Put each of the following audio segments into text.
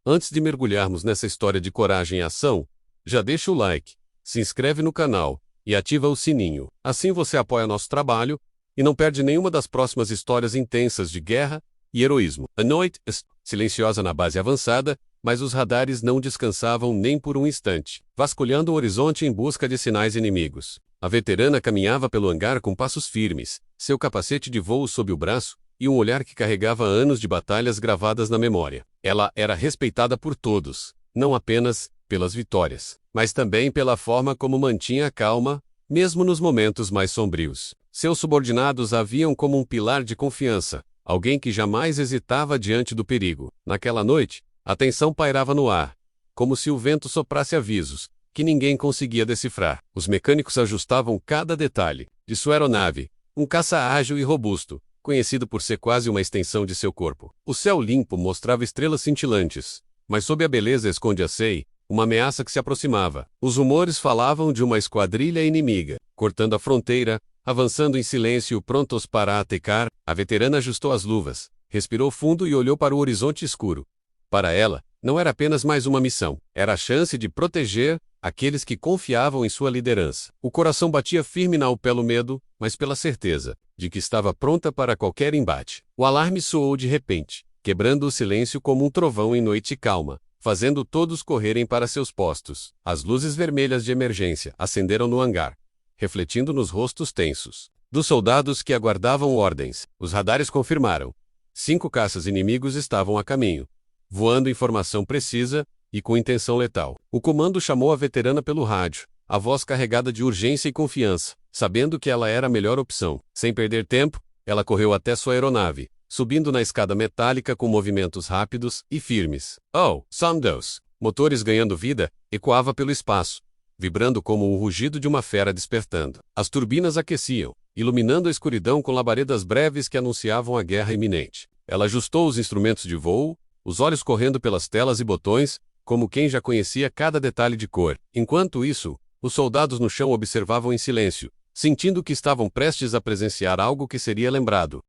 Antes de mergulharmos nessa história de coragem e ação, já deixa o like, se inscreve no canal e ativa o sininho. Assim você apoia nosso trabalho e não perde nenhuma das próximas histórias intensas de guerra e heroísmo. A noite, silenciosa na base avançada, mas os radares não descansavam nem por um instante, vasculhando o horizonte em busca de sinais inimigos. A veterana caminhava pelo hangar com passos firmes, seu capacete de voo sob o braço e um olhar que carregava anos de batalhas gravadas na memória. Ela era respeitada por todos, não apenas pelas vitórias, mas também pela forma como mantinha a calma, mesmo nos momentos mais sombrios. Seus subordinados a viam como um pilar de confiança, alguém que jamais hesitava diante do perigo. Naquela noite, a tensão pairava no ar, como se o vento soprasse avisos que ninguém conseguia decifrar. Os mecânicos ajustavam cada detalhe de sua aeronave, um caça ágil e robusto, conhecido por ser quase uma extensão de seu corpo. O céu limpo mostrava estrelas cintilantes, mas sob a beleza esconde-se uma ameaça que se aproximava. Os rumores falavam de uma esquadrilha inimiga, cortando a fronteira, avançando em silêncio prontos para atacar. A veterana ajustou as luvas, respirou fundo e olhou para o horizonte escuro. Para ela, não era apenas mais uma missão, era a chance de proteger aqueles que confiavam em sua liderança. O coração batia firme não pelo medo, mas pela certeza de que estava pronta para qualquer embate. O alarme soou de repente, quebrando o silêncio como um trovão em noite calma, fazendo todos correrem para seus postos. As luzes vermelhas de emergência acenderam no hangar, refletindo nos rostos tensos dos soldados que aguardavam ordens. Os radares confirmaram. 5 caças inimigos estavam a caminho, voando informação precisa e com intenção letal. O comando chamou a veterana pelo rádio, a voz carregada de urgência e confiança, sabendo que ela era a melhor opção. Sem perder tempo, ela correu até sua aeronave, subindo na escada metálica com movimentos rápidos e firmes. Oh, Samdos! Motores ganhando vida, ecoava pelo espaço, vibrando como o rugido de uma fera despertando. As turbinas aqueciam, iluminando a escuridão com labaredas breves que anunciavam a guerra iminente. Ela ajustou os instrumentos de voo, os olhos correndo pelas telas e botões, como quem já conhecia cada detalhe de cor. Enquanto isso, os soldados no chão observavam em silêncio, sentindo que estavam prestes a presenciar algo que seria lembrado.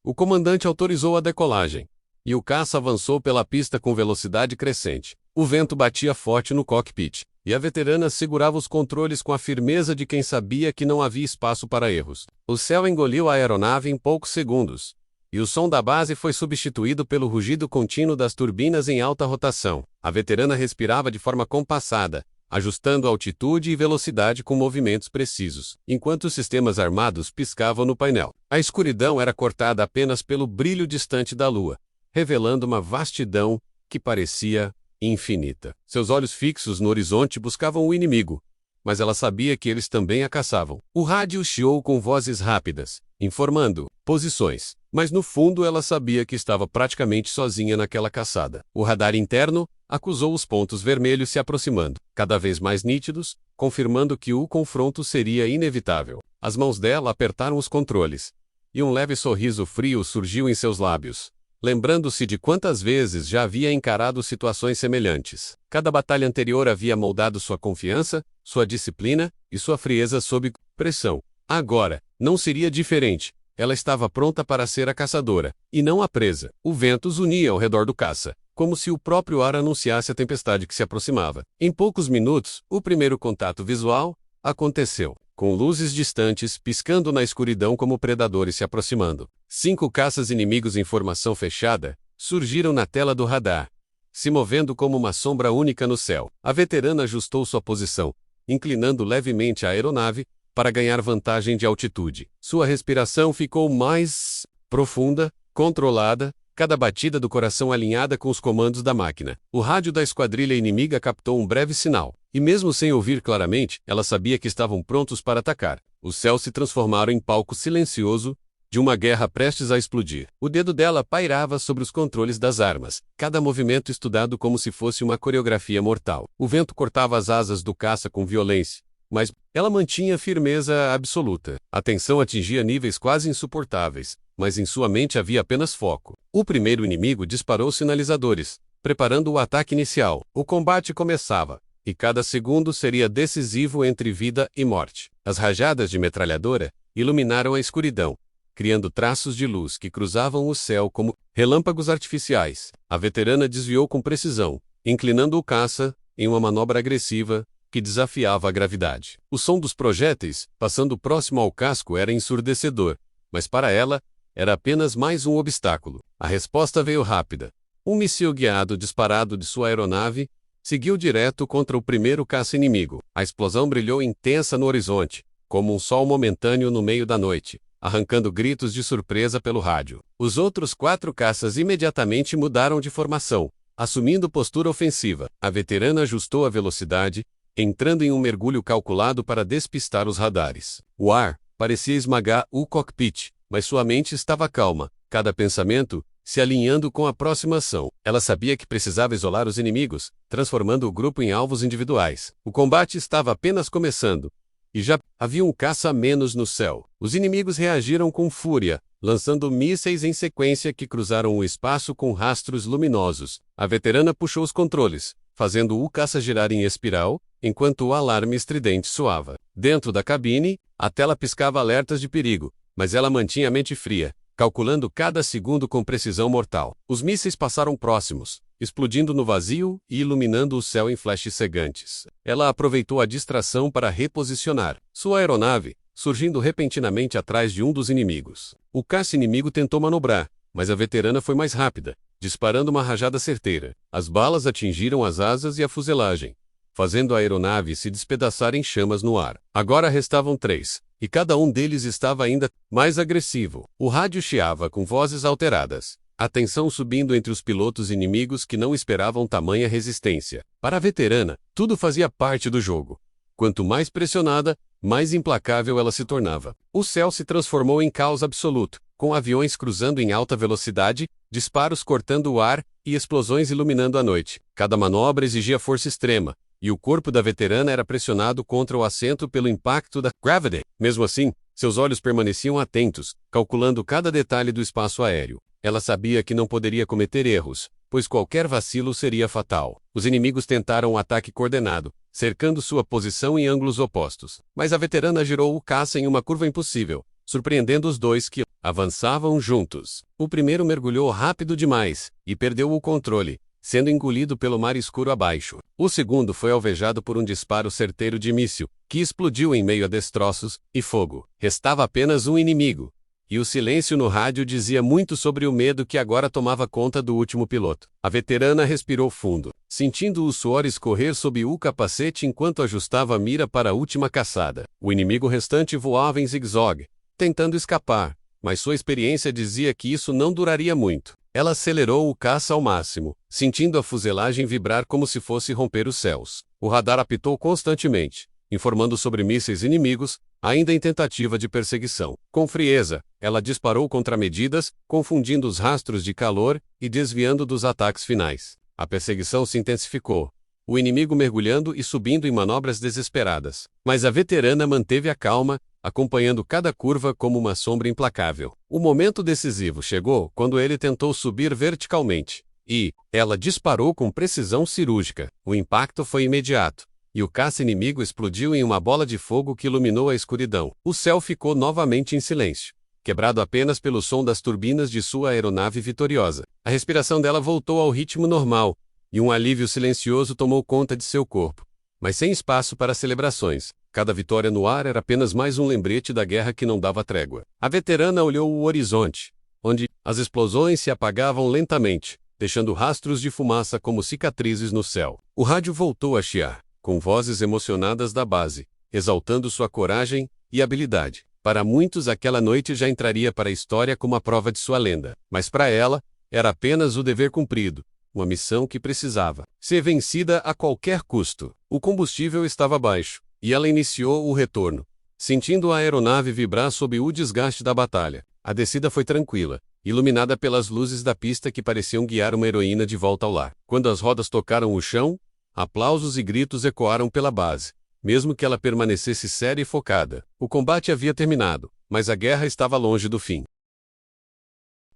O comandante autorizou a decolagem, e o caça avançou pela pista com velocidade crescente. O vento batia forte no cockpit, e a veterana segurava os controles com a firmeza de quem sabia que não havia espaço para erros. O céu engoliu a aeronave em poucos segundos, e o som da base foi substituído pelo rugido contínuo das turbinas em alta rotação. A veterana respirava de forma compassada, ajustando altitude e velocidade com movimentos precisos, enquanto os sistemas armados piscavam no painel. A escuridão era cortada apenas pelo brilho distante da lua, revelando uma vastidão que parecia infinita. Seus olhos fixos no horizonte buscavam o inimigo, mas ela sabia que eles também a caçavam. O rádio chiou com vozes rápidas, informando posições, mas no fundo ela sabia que estava praticamente sozinha naquela caçada. O radar interno acusou os pontos vermelhos se aproximando, cada vez mais nítidos, confirmando que o confronto seria inevitável. As mãos dela apertaram os controles, e um leve sorriso frio surgiu em seus lábios, lembrando-se de quantas vezes já havia encarado situações semelhantes. Cada batalha anterior havia moldado sua confiança, sua disciplina e sua frieza sob pressão. Agora, não seria diferente. Ela estava pronta para ser a caçadora, e não a presa. O vento zunia ao redor do caça, como se o próprio ar anunciasse a tempestade que se aproximava. Em poucos minutos, o primeiro contato visual aconteceu, com luzes distantes piscando na escuridão como predadores se aproximando. 5 caças inimigos em formação fechada surgiram na tela do radar, se movendo como uma sombra única no céu. A veterana ajustou sua posição, inclinando levemente a aeronave para ganhar vantagem de altitude. Sua respiração ficou mais profunda, controlada, cada batida do coração alinhada com os comandos da máquina. O rádio da esquadrilha inimiga captou um breve sinal, e mesmo sem ouvir claramente, ela sabia que estavam prontos para atacar. Os céus se transformaram em palco silencioso de uma guerra prestes a explodir. O dedo dela pairava sobre os controles das armas, cada movimento estudado como se fosse uma coreografia mortal. O vento cortava as asas do caça com violência, mas ela mantinha firmeza absoluta. A tensão atingia níveis quase insuportáveis, mas em sua mente havia apenas foco. O primeiro inimigo disparou sinalizadores, preparando o ataque inicial. O combate começava, e cada segundo seria decisivo entre vida e morte. As rajadas de metralhadora iluminaram a escuridão, criando traços de luz que cruzavam o céu como relâmpagos artificiais. A veterana desviou com precisão, inclinando o caça em uma manobra agressiva que desafiava a gravidade. O som dos projéteis, passando próximo ao casco, era ensurdecedor, mas para ela, era apenas mais um obstáculo. A resposta veio rápida. Um míssil guiado disparado de sua aeronave seguiu direto contra o primeiro caça inimigo. A explosão brilhou intensa no horizonte, como um sol momentâneo no meio da noite, arrancando gritos de surpresa pelo rádio. Os outros 4 caças imediatamente mudaram de formação, assumindo postura ofensiva. A veterana ajustou a velocidade, entrando em um mergulho calculado para despistar os radares. O ar parecia esmagar o cockpit, mas sua mente estava calma, cada pensamento se alinhando com a próxima ação. Ela sabia que precisava isolar os inimigos, transformando o grupo em alvos individuais. O combate estava apenas começando, e já havia um caça a menos no céu. Os inimigos reagiram com fúria, lançando mísseis em sequência que cruzaram o espaço com rastros luminosos. A veterana puxou os controles, fazendo o caça girar em espiral, enquanto o alarme estridente soava. Dentro da cabine, a tela piscava alertas de perigo, mas ela mantinha a mente fria, calculando cada segundo com precisão mortal. Os mísseis passaram próximos, explodindo no vazio e iluminando o céu em flashes cegantes. Ela aproveitou a distração para reposicionar sua aeronave, surgindo repentinamente atrás de um dos inimigos. O caça inimigo tentou manobrar, mas a veterana foi mais rápida, disparando uma rajada certeira. As balas atingiram as asas e a fuselagem, fazendo a aeronave se despedaçar em chamas no ar. Agora restavam 3, e cada um deles estava ainda mais agressivo. O rádio chiava com vozes alteradas, a tensão subindo entre os pilotos inimigos que não esperavam tamanha resistência. Para a veterana, tudo fazia parte do jogo. Quanto mais pressionada, mais implacável ela se tornava. O céu se transformou em caos absoluto, com aviões cruzando em alta velocidade, disparos cortando o ar e explosões iluminando a noite. Cada manobra exigia força extrema, e o corpo da veterana era pressionado contra o assento pelo impacto da gravity. Mesmo assim, seus olhos permaneciam atentos, calculando cada detalhe do espaço aéreo. Ela sabia que não poderia cometer erros, pois qualquer vacilo seria fatal. Os inimigos tentaram um ataque coordenado, cercando sua posição em ângulos opostos. Mas a veterana girou o caça em uma curva impossível, surpreendendo os dois que avançavam juntos. O primeiro mergulhou rápido demais e perdeu o controle, sendo engolido pelo mar escuro abaixo. O segundo foi alvejado por um disparo certeiro de míssil, que explodiu em meio a destroços e fogo. Restava apenas um inimigo, e o silêncio no rádio dizia muito sobre o medo que agora tomava conta do último piloto. A veterana respirou fundo, sentindo o suor escorrer sob o capacete enquanto ajustava a mira para a última caçada. O inimigo restante voava em zigue-zague, tentando escapar, mas sua experiência dizia que isso não duraria muito. Ela acelerou o caça ao máximo, sentindo a fuselagem vibrar como se fosse romper os céus. O radar apitou constantemente, informando sobre mísseis inimigos, ainda em tentativa de perseguição. Com frieza, ela disparou contramedidas, confundindo os rastros de calor e desviando dos ataques finais. A perseguição se intensificou, o inimigo mergulhando e subindo em manobras desesperadas. Mas a veterana manteve a calma, acompanhando cada curva como uma sombra implacável. O momento decisivo chegou quando ele tentou subir verticalmente, e ela disparou com precisão cirúrgica. O impacto foi imediato, e o caça inimigo explodiu em uma bola de fogo que iluminou a escuridão. O céu ficou novamente em silêncio, quebrado apenas pelo som das turbinas de sua aeronave vitoriosa. A respiração dela voltou ao ritmo normal, e um alívio silencioso tomou conta de seu corpo, mas sem espaço para celebrações. Cada vitória no ar era apenas mais um lembrete da guerra que não dava trégua. A veterana olhou o horizonte, onde as explosões se apagavam lentamente, deixando rastros de fumaça como cicatrizes no céu. O rádio voltou a chiar, com vozes emocionadas da base, exaltando sua coragem e habilidade. Para muitos, aquela noite já entraria para a história como a prova de sua lenda. Mas para ela, era apenas o dever cumprido, uma missão que precisava ser vencida a qualquer custo. O combustível estava baixo, e ela iniciou o retorno, sentindo a aeronave vibrar sob o desgaste da batalha. A descida foi tranquila, iluminada pelas luzes da pista que pareciam guiar uma heroína de volta ao lar. Quando as rodas tocaram o chão, aplausos e gritos ecoaram pela base, mesmo que ela permanecesse séria e focada. O combate havia terminado, mas a guerra estava longe do fim.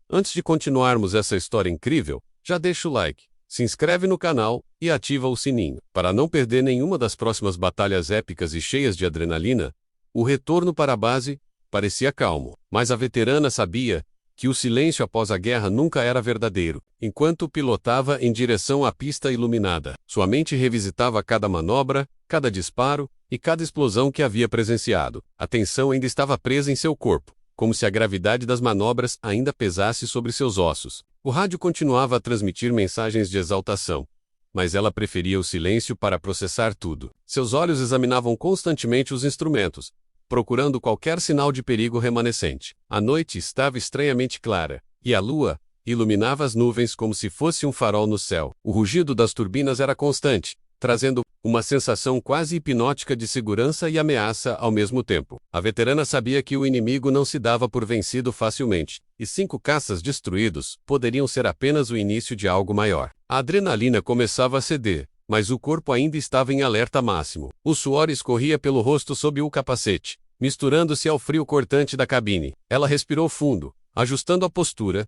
Antes de continuarmos essa história incrível, já deixa o like, se inscreve no canal e ativa o sininho. Para não perder nenhuma das próximas batalhas épicas e cheias de adrenalina, o retorno para a base parecia calmo. Mas a veterana sabia que o silêncio após a guerra nunca era verdadeiro. Enquanto pilotava em direção à pista iluminada, sua mente revisitava cada manobra, cada disparo e cada explosão que havia presenciado. A tensão ainda estava presa em seu corpo, como se a gravidade das manobras ainda pesasse sobre seus ossos. O rádio continuava a transmitir mensagens de exaltação, mas ela preferia o silêncio para processar tudo. Seus olhos examinavam constantemente os instrumentos, procurando qualquer sinal de perigo remanescente. A noite estava estranhamente clara, e a lua iluminava as nuvens como se fosse um farol no céu. O rugido das turbinas era constante, trazendo uma sensação quase hipnótica de segurança e ameaça ao mesmo tempo. A veterana sabia que o inimigo não se dava por vencido facilmente, e 5 caças destruídos poderiam ser apenas o início de algo maior. A adrenalina começava a ceder, mas o corpo ainda estava em alerta máximo. O suor escorria pelo rosto sob o capacete, misturando-se ao frio cortante da cabine. Ela respirou fundo, ajustando a postura,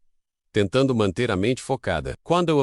tentando manter a mente focada. Quando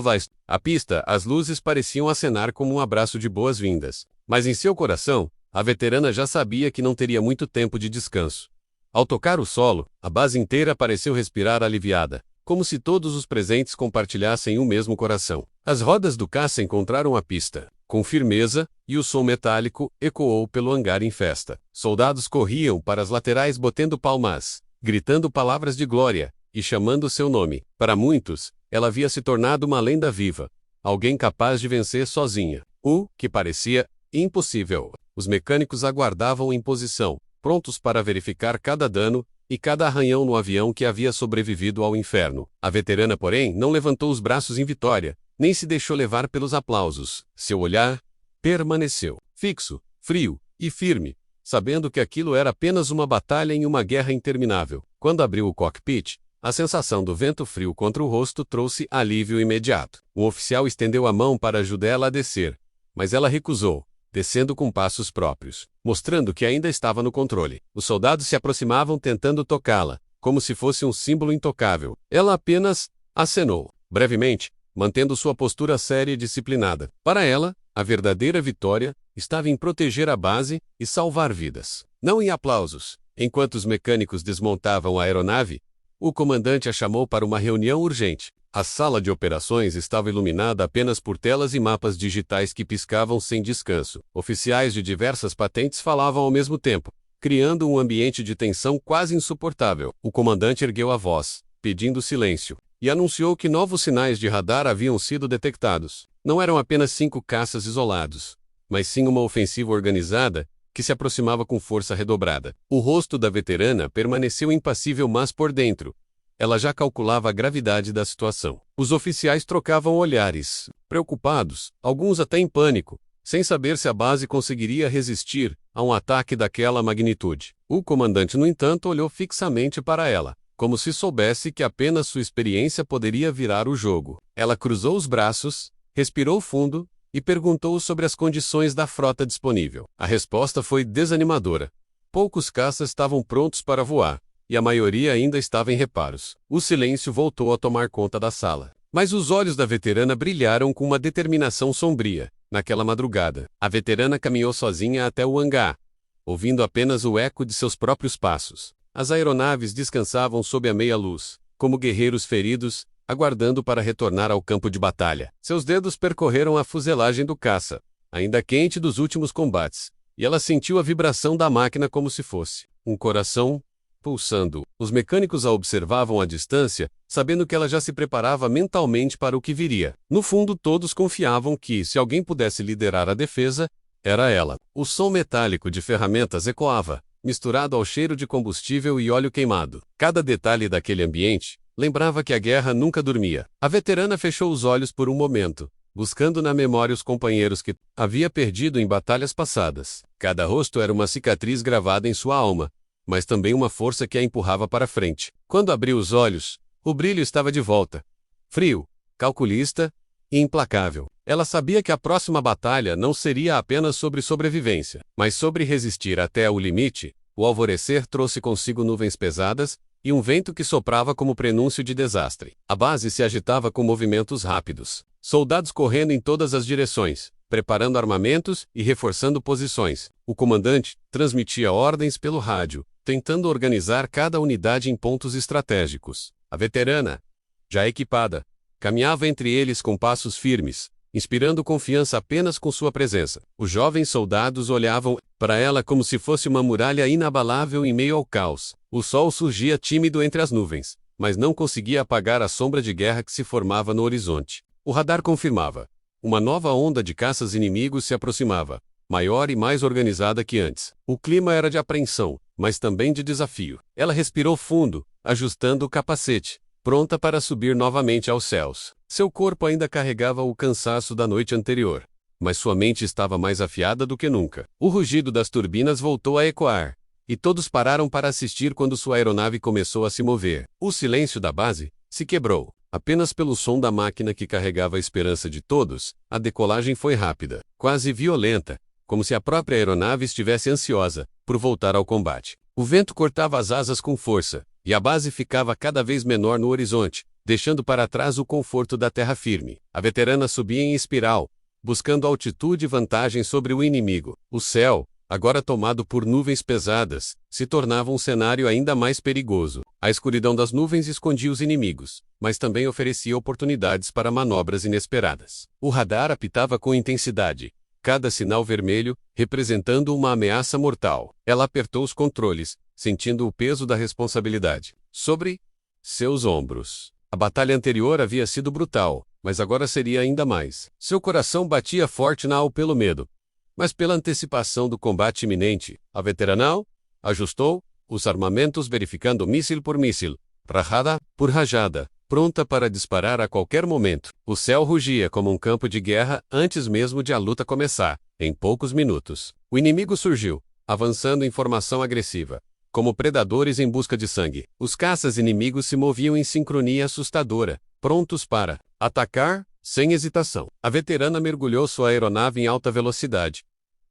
a pista, as luzes pareciam acenar como um abraço de boas-vindas. Mas em seu coração, a veterana já sabia que não teria muito tempo de descanso. Ao tocar o solo, a base inteira pareceu respirar aliviada, como se todos os presentes compartilhassem o mesmo coração. As rodas do caça encontraram a pista, com firmeza, e o som metálico ecoou pelo hangar em festa. Soldados corriam para as laterais batendo palmas, gritando palavras de glória e chamando seu nome. Para muitos, ela havia se tornado uma lenda viva, alguém capaz de vencer sozinha. O que parecia impossível. Os mecânicos aguardavam em posição, prontos para verificar cada dano e cada arranhão no avião que havia sobrevivido ao inferno. A veterana, porém, não levantou os braços em vitória, nem se deixou levar pelos aplausos. Seu olhar permaneceu fixo, frio e firme, sabendo que aquilo era apenas uma batalha em uma guerra interminável. Quando abriu o cockpit, a sensação do vento frio contra o rosto trouxe alívio imediato. O oficial estendeu a mão para ajudá-la a descer, mas ela recusou, descendo com passos próprios, mostrando que ainda estava no controle. Os soldados se aproximavam tentando tocá-la, como se fosse um símbolo intocável. Ela apenas acenou, brevemente, mantendo sua postura séria e disciplinada. Para ela, a verdadeira vitória estava em proteger a base e salvar vidas, não em aplausos. Enquanto os mecânicos desmontavam a aeronave, o comandante a chamou para uma reunião urgente. A sala de operações estava iluminada apenas por telas e mapas digitais que piscavam sem descanso. Oficiais de diversas patentes falavam ao mesmo tempo, criando um ambiente de tensão quase insuportável. O comandante ergueu a voz, pedindo silêncio, e anunciou que novos sinais de radar haviam sido detectados. Não eram apenas 5 caças isolados, mas sim uma ofensiva organizada que se aproximava com força redobrada. O rosto da veterana permaneceu impassível, mas por dentro, ela já calculava a gravidade da situação. Os oficiais trocavam olhares, preocupados, alguns até em pânico, sem saber se a base conseguiria resistir a um ataque daquela magnitude. O comandante, no entanto, olhou fixamente para ela, como se soubesse que apenas sua experiência poderia virar o jogo. Ela cruzou os braços, respirou fundo e perguntou sobre as condições da frota disponível. A resposta foi desanimadora. Poucos caças estavam prontos para voar, e a maioria ainda estava em reparos. O silêncio voltou a tomar conta da sala. Mas os olhos da veterana brilharam com uma determinação sombria. Naquela madrugada, a veterana caminhou sozinha até o hangar, ouvindo apenas o eco de seus próprios passos. As aeronaves descansavam sob a meia-luz, como guerreiros feridos, aguardando para retornar ao campo de batalha. Seus dedos percorreram a fuselagem do caça, ainda quente dos últimos combates, e ela sentiu a vibração da máquina como se fosse um coração pulsando. Os mecânicos a observavam à distância, sabendo que ela já se preparava mentalmente para o que viria. No fundo, todos confiavam que, se alguém pudesse liderar a defesa, era ela. O som metálico de ferramentas ecoava, misturado ao cheiro de combustível e óleo queimado. Cada detalhe daquele ambiente lembrava que a guerra nunca dormia. A veterana fechou os olhos por um momento, buscando na memória os companheiros que havia perdido em batalhas passadas. Cada rosto era uma cicatriz gravada em sua alma, mas também uma força que a empurrava para frente. Quando abriu os olhos, o brilho estava de volta. Frio, calculista e implacável. Ela sabia que a próxima batalha não seria apenas sobre sobrevivência, mas sobre resistir até o limite. O alvorecer trouxe consigo nuvens pesadas e um vento que soprava como prenúncio de desastre. A base se agitava com movimentos rápidos. Soldados correndo em todas as direções, preparando armamentos e reforçando posições. O comandante transmitia ordens pelo rádio, tentando organizar cada unidade em pontos estratégicos. A veterana, já equipada, caminhava entre eles com passos firmes, inspirando confiança apenas com sua presença. Os jovens soldados olhavam para ela como se fosse uma muralha inabalável em meio ao caos. O sol surgia tímido entre as nuvens, mas não conseguia apagar a sombra de guerra que se formava no horizonte. O radar confirmava. Uma nova onda de caças inimigos se aproximava, maior e mais organizada que antes. O clima era de apreensão, mas também de desafio. Ela respirou fundo, ajustando o capacete, pronta para subir novamente aos céus. Seu corpo ainda carregava o cansaço da noite anterior, mas sua mente estava mais afiada do que nunca. O rugido das turbinas voltou a ecoar, e todos pararam para assistir quando sua aeronave começou a se mover. O silêncio da base se quebrou. Apenas pelo som da máquina que carregava a esperança de todos, a decolagem foi rápida, quase violenta, como se a própria aeronave estivesse ansiosa por voltar ao combate. O vento cortava as asas com força, e a base ficava cada vez menor no horizonte, deixando para trás o conforto da terra firme. A veterana subia em espiral, buscando altitude e vantagem sobre o inimigo. O céu, agora tomado por nuvens pesadas, se tornava um cenário ainda mais perigoso. A escuridão das nuvens escondia os inimigos, mas também oferecia oportunidades para manobras inesperadas. O radar apitava com intensidade, cada sinal vermelho representando uma ameaça mortal. Ela apertou os controles, sentindo o peso da responsabilidade sobre seus ombros. A batalha anterior havia sido brutal, mas agora seria ainda mais. Seu coração batia forte não pelo medo, mas pela antecipação do combate iminente. A veterana ajustou os armamentos, verificando míssil por míssil, rajada por rajada, pronta para disparar a qualquer momento. O céu rugia como um campo de guerra antes mesmo de a luta começar. Em poucos minutos, o inimigo surgiu, avançando em formação agressiva, como predadores em busca de sangue. Os caças inimigos se moviam em sincronia assustadora, prontos para atacar sem hesitação. A veterana mergulhou sua aeronave em alta velocidade,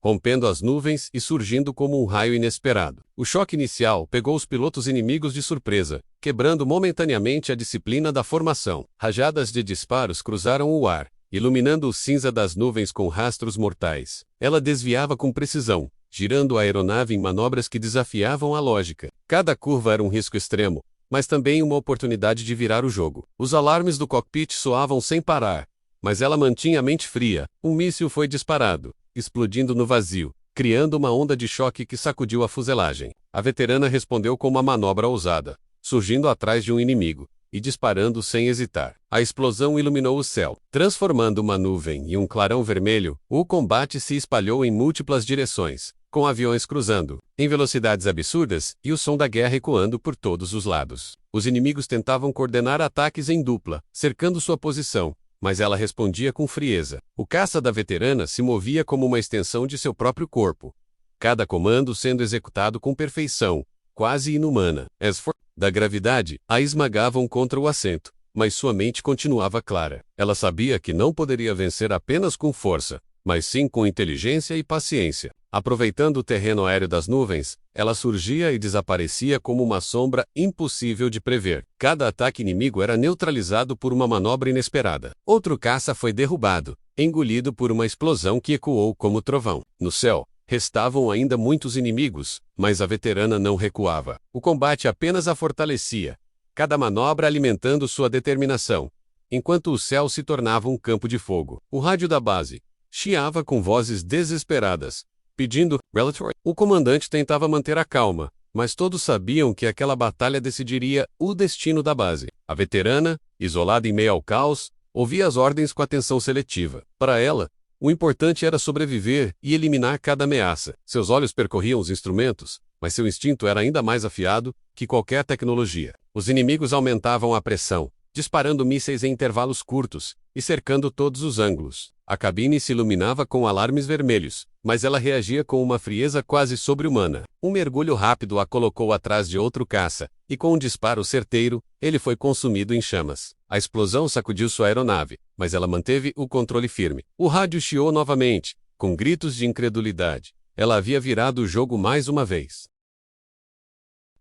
rompendo as nuvens e surgindo como um raio inesperado. O choque inicial pegou os pilotos inimigos de surpresa, quebrando momentaneamente a disciplina da formação. Rajadas de disparos cruzaram o ar, iluminando o cinza das nuvens com rastros mortais. Ela desviava com precisão, girando a aeronave em manobras que desafiavam a lógica. Cada curva era um risco extremo, mas também uma oportunidade de virar o jogo. Os alarmes do cockpit soavam sem parar, mas ela mantinha a mente fria. Um míssil foi disparado, explodindo no vazio, criando uma onda de choque que sacudiu a fuselagem. A veterana respondeu com uma manobra ousada, surgindo atrás de um inimigo e disparando sem hesitar. A explosão iluminou o céu, transformando uma nuvem em um clarão vermelho. O combate se espalhou em múltiplas direções, com aviões cruzando em velocidades absurdas e o som da guerra ecoando por todos os lados. Os inimigos tentavam coordenar ataques em dupla, cercando sua posição, mas ela respondia com frieza. O caça da veterana se movia como uma extensão de seu próprio corpo, cada comando sendo executado com perfeição, quase inumana. As forças da gravidade a esmagavam contra o assento, mas sua mente continuava clara. Ela sabia que não poderia vencer apenas com força, mas sim com inteligência e paciência. Aproveitando o terreno aéreo das nuvens, ela surgia e desaparecia como uma sombra impossível de prever. Cada ataque inimigo era neutralizado por uma manobra inesperada. Outro caça foi derrubado, engolido por uma explosão que ecoou como trovão. No céu, restavam ainda muitos inimigos, mas a veterana não recuava. O combate apenas a fortalecia, cada manobra alimentando sua determinação, enquanto o céu se tornava um campo de fogo. O rádio da base chiava com vozes desesperadas, pedindo relatório. O comandante tentava manter a calma, mas todos sabiam que aquela batalha decidiria o destino da base. A veterana, isolada em meio ao caos, ouvia as ordens com atenção seletiva. Para ela, o importante era sobreviver e eliminar cada ameaça. Seus olhos percorriam os instrumentos, mas seu instinto era ainda mais afiado que qualquer tecnologia. Os inimigos aumentavam a pressão, disparando mísseis em intervalos curtos e cercando todos os ângulos. A cabine se iluminava com alarmes vermelhos, mas ela reagia com uma frieza quase sobre-humana. Um mergulho rápido a colocou atrás de outro caça, e com um disparo certeiro, ele foi consumido em chamas. A explosão sacudiu sua aeronave, mas ela manteve o controle firme. O rádio chiou novamente, com gritos de incredulidade. Ela havia virado o jogo mais uma vez.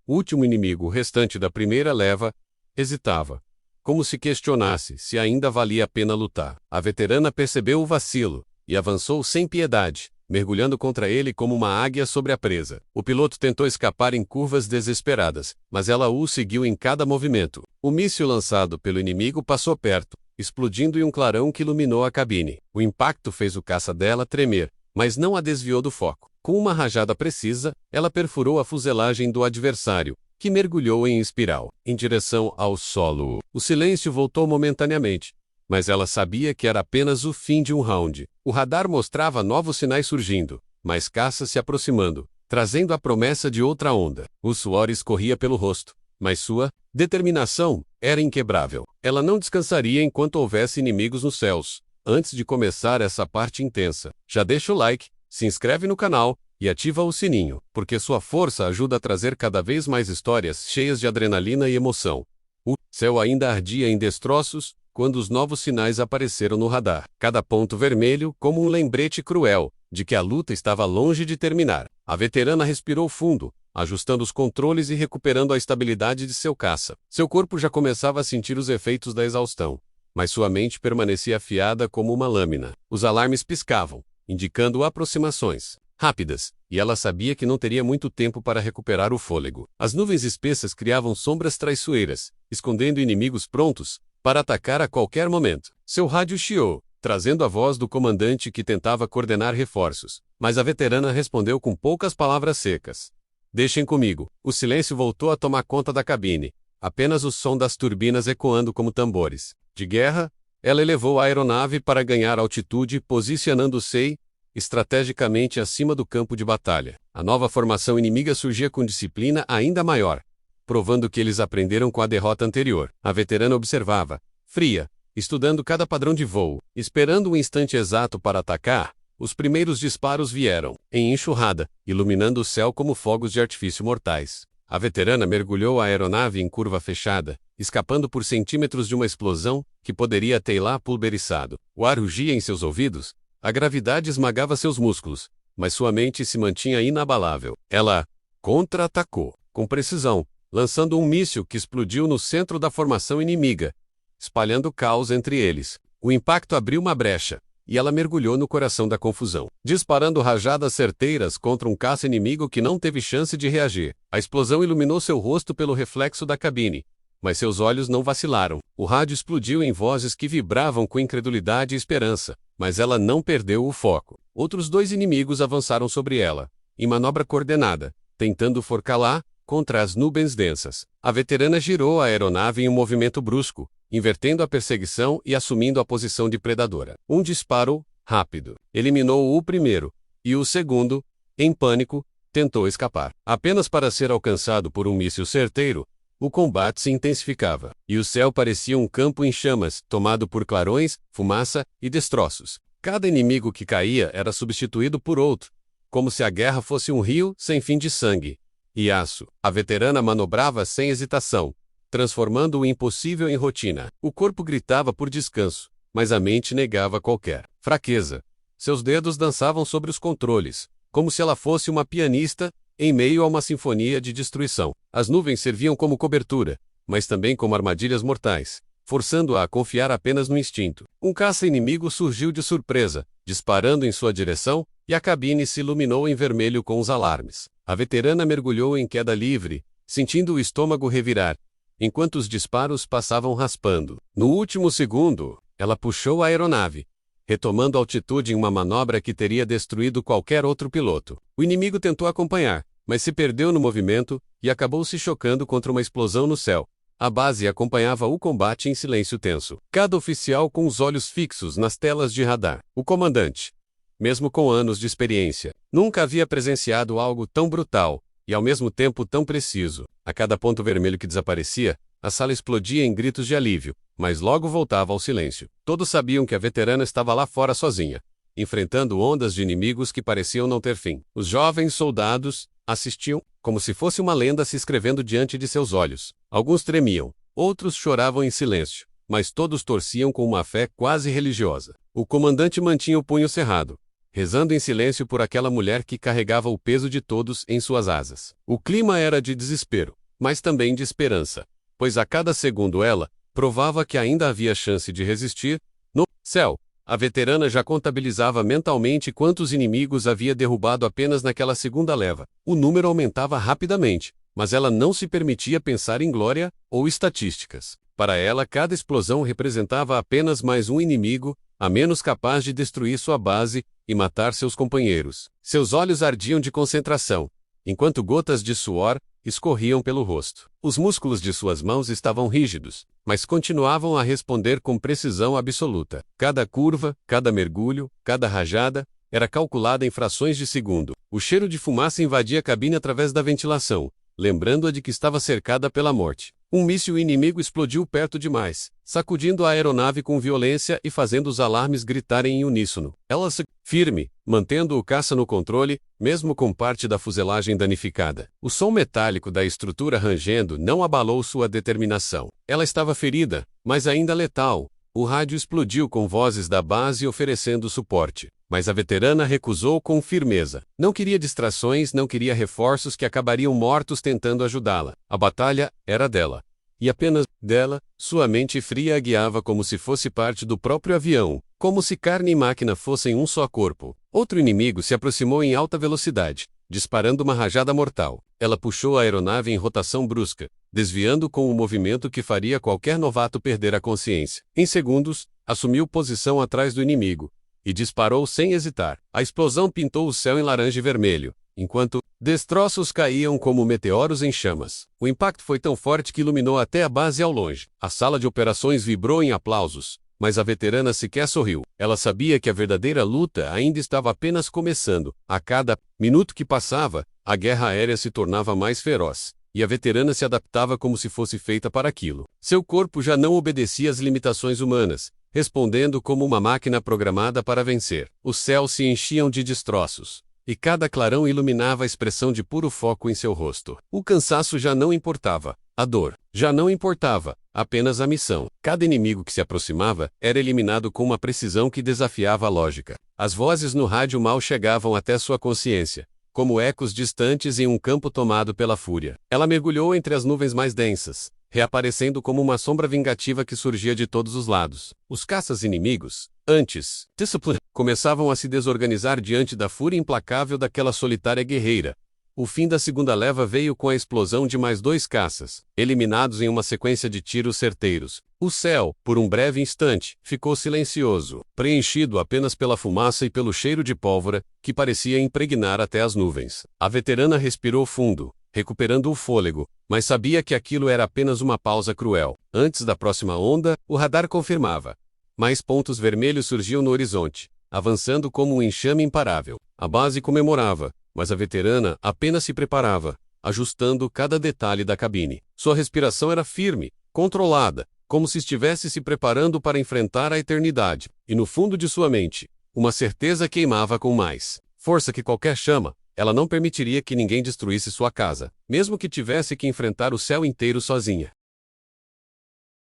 O último inimigo restante da primeira leva hesitava, como se questionasse se ainda valia a pena lutar. A veterana percebeu o vacilo, e avançou sem piedade, mergulhando contra ele como uma águia sobre a presa. O piloto tentou escapar em curvas desesperadas, mas ela o seguiu em cada movimento. O míssil lançado pelo inimigo passou perto, explodindo em um clarão que iluminou a cabine. O impacto fez o caça dela tremer, mas não a desviou do foco. Com uma rajada precisa, ela perfurou a fuselagem do adversário, que mergulhou em espiral, em direção ao solo. O silêncio voltou momentaneamente, mas ela sabia que era apenas o fim de um round. O radar mostrava novos sinais surgindo, mais caças se aproximando, trazendo a promessa de outra onda. O suor escorria pelo rosto, mas sua determinação era inquebrável. Ela não descansaria enquanto houvesse inimigos nos céus. Antes de começar essa parte intensa, já deixa o like, se inscreve no canal e ativa o sininho, porque sua força ajuda a trazer cada vez mais histórias cheias de adrenalina e emoção. O céu ainda ardia em destroços quando os novos sinais apareceram no radar. Cada ponto vermelho como um lembrete cruel de que a luta estava longe de terminar. A veterana respirou fundo, ajustando os controles e recuperando a estabilidade de seu caça. Seu corpo já começava a sentir os efeitos da exaustão, mas sua mente permanecia afiada como uma lâmina. Os alarmes piscavam, indicando aproximações rápidas, e ela sabia que não teria muito tempo para recuperar o fôlego. As nuvens espessas criavam sombras traiçoeiras, escondendo inimigos prontos para atacar a qualquer momento. Seu rádio chiou, trazendo a voz do comandante que tentava coordenar reforços, mas a veterana respondeu com poucas palavras secas. Deixem comigo. O silêncio voltou a tomar conta da cabine, apenas o som das turbinas ecoando como tambores de guerra. Ela elevou a aeronave para ganhar altitude, posicionando-se estrategicamente acima do campo de batalha. A nova formação inimiga surgia com disciplina ainda maior, provando que eles aprenderam com a derrota anterior. A veterana observava, fria, estudando cada padrão de voo. Esperando o instante exato para atacar, os primeiros disparos vieram, em enxurrada, iluminando o céu como fogos de artifício mortais. A veterana mergulhou a aeronave em curva fechada, escapando por centímetros de uma explosão que poderia tê-la pulverizado. O ar rugia em seus ouvidos, a gravidade esmagava seus músculos, mas sua mente se mantinha inabalável. Ela contra-atacou, com precisão, lançando um míssil que explodiu no centro da formação inimiga, espalhando caos entre eles. O impacto abriu uma brecha, e ela mergulhou no coração da confusão, disparando rajadas certeiras contra um caça inimigo que não teve chance de reagir. A explosão iluminou seu rosto pelo reflexo da cabine, mas seus olhos não vacilaram. O rádio explodiu em vozes que vibravam com incredulidade e esperança, mas ela não perdeu o foco. Outros dois inimigos avançaram sobre ela, em manobra coordenada, tentando forcá-la contra as nuvens densas. A veterana girou a aeronave em um movimento brusco, invertendo a perseguição e assumindo a posição de predadora. Um disparo rápido eliminou o primeiro, e o segundo, em pânico, tentou escapar. Apenas para ser alcançado por um míssil certeiro, o combate se intensificava, e o céu parecia um campo em chamas, tomado por clarões, fumaça e destroços. Cada inimigo que caía era substituído por outro, como se a guerra fosse um rio sem fim de sangue e aço. A veterana manobrava sem hesitação, transformando o impossível em rotina. O corpo gritava por descanso, mas a mente negava qualquer fraqueza. Seus dedos dançavam sobre os controles, como se ela fosse uma pianista em meio a uma sinfonia de destruição. As nuvens serviam como cobertura, mas também como armadilhas mortais, forçando-a a confiar apenas no instinto. Um caça inimigo surgiu de surpresa, disparando em sua direção, e a cabine se iluminou em vermelho com os alarmes. A veterana mergulhou em queda livre, sentindo o estômago revirar, enquanto os disparos passavam raspando. No último segundo, ela puxou a aeronave, retomando altitude em uma manobra que teria destruído qualquer outro piloto. O inimigo tentou acompanhar, mas se perdeu no movimento e acabou se chocando contra uma explosão no céu. A base acompanhava o combate em silêncio tenso, cada oficial com os olhos fixos nas telas de radar. O comandante, mesmo com anos de experiência, nunca havia presenciado algo tão brutal e ao mesmo tempo tão preciso. A cada ponto vermelho que desaparecia, a sala explodia em gritos de alívio, mas logo voltava ao silêncio. Todos sabiam que a veterana estava lá fora sozinha, enfrentando ondas de inimigos que pareciam não ter fim. Os jovens soldados assistiam, como se fosse uma lenda se escrevendo diante de seus olhos. Alguns tremiam, outros choravam em silêncio, mas todos torciam com uma fé quase religiosa. O comandante mantinha o punho cerrado, rezando em silêncio por aquela mulher que carregava o peso de todos em suas asas. O clima era de desespero, mas também de esperança, pois a cada segundo ela provava que ainda havia chance de resistir. No céu, A veterana já contabilizava mentalmente quantos inimigos havia derrubado apenas naquela segunda leva. O número aumentava rapidamente, mas ela não se permitia pensar em glória ou estatísticas. Para ela, cada explosão representava apenas mais um inimigo, a menos capaz de destruir sua base e matar seus companheiros. Seus olhos ardiam de concentração, enquanto gotas de suor escorriam pelo rosto. Os músculos de suas mãos estavam rígidos, mas continuavam a responder com precisão absoluta. Cada curva, cada mergulho, cada rajada, era calculada em frações de segundo. O cheiro de fumaça invadia a cabine através da ventilação, lembrando-a de que estava cercada pela morte. Um míssil inimigo explodiu perto demais, sacudindo a aeronave com violência e fazendo os alarmes gritarem em uníssono. Ela se firme, mantendo o caça no controle, mesmo com parte da fuselagem danificada. O som metálico da estrutura rangendo não abalou sua determinação. Ela estava ferida, mas ainda letal. O rádio explodiu com vozes da base oferecendo suporte. Mas a veterana recusou com firmeza. Não queria distrações, não queria reforços que acabariam mortos tentando ajudá-la. A batalha era dela. E apenas dela. Sua mente fria a guiava como se fosse parte do próprio avião, como se carne e máquina fossem um só corpo. Outro inimigo se aproximou em alta velocidade, disparando uma rajada mortal. Ela puxou a aeronave em rotação brusca, desviando com um movimento que faria qualquer novato perder a consciência. Em segundos, assumiu posição atrás do inimigo e disparou sem hesitar. A explosão pintou o céu em laranja e vermelho, enquanto destroços caíam como meteoros em chamas. O impacto foi tão forte que iluminou até a base ao longe. A sala de operações vibrou em aplausos, mas a veterana sequer sorriu. Ela sabia que a verdadeira luta ainda estava apenas começando. A cada minuto que passava, a guerra aérea se tornava mais feroz, e a veterana se adaptava como se fosse feita para aquilo. Seu corpo já não obedecia às limitações humanas, respondendo como uma máquina programada para vencer. Os céus se enchiam de destroços, e cada clarão iluminava a expressão de puro foco em seu rosto. O cansaço já não importava, a dor já não importava, apenas a missão. Cada inimigo que se aproximava era eliminado com uma precisão que desafiava a lógica. As vozes no rádio mal chegavam até sua consciência, como ecos distantes em um campo tomado pela fúria. Ela mergulhou entre as nuvens mais densas, reaparecendo como uma sombra vingativa que surgia de todos os lados. Os caças inimigos, antes disciplina, começavam a se desorganizar diante da fúria implacável daquela solitária guerreira. O fim da segunda leva veio com a explosão de mais 2 caças, eliminados em uma sequência de tiros certeiros. O céu, por um breve instante, ficou silencioso, preenchido apenas pela fumaça e pelo cheiro de pólvora, que parecia impregnar até as nuvens. A veterana respirou fundo, recuperando o fôlego, mas sabia que aquilo era apenas uma pausa cruel. Antes da próxima onda, o radar confirmava. Mais pontos vermelhos surgiam no horizonte, avançando como um enxame imparável. A base comemorava, mas a veterana apenas se preparava, ajustando cada detalhe da cabine. Sua respiração era firme, controlada, como se estivesse se preparando para enfrentar a eternidade. E no fundo de sua mente, uma certeza queimava com mais força que qualquer chama. Ela não permitiria que ninguém destruísse sua casa, mesmo que tivesse que enfrentar o céu inteiro sozinha.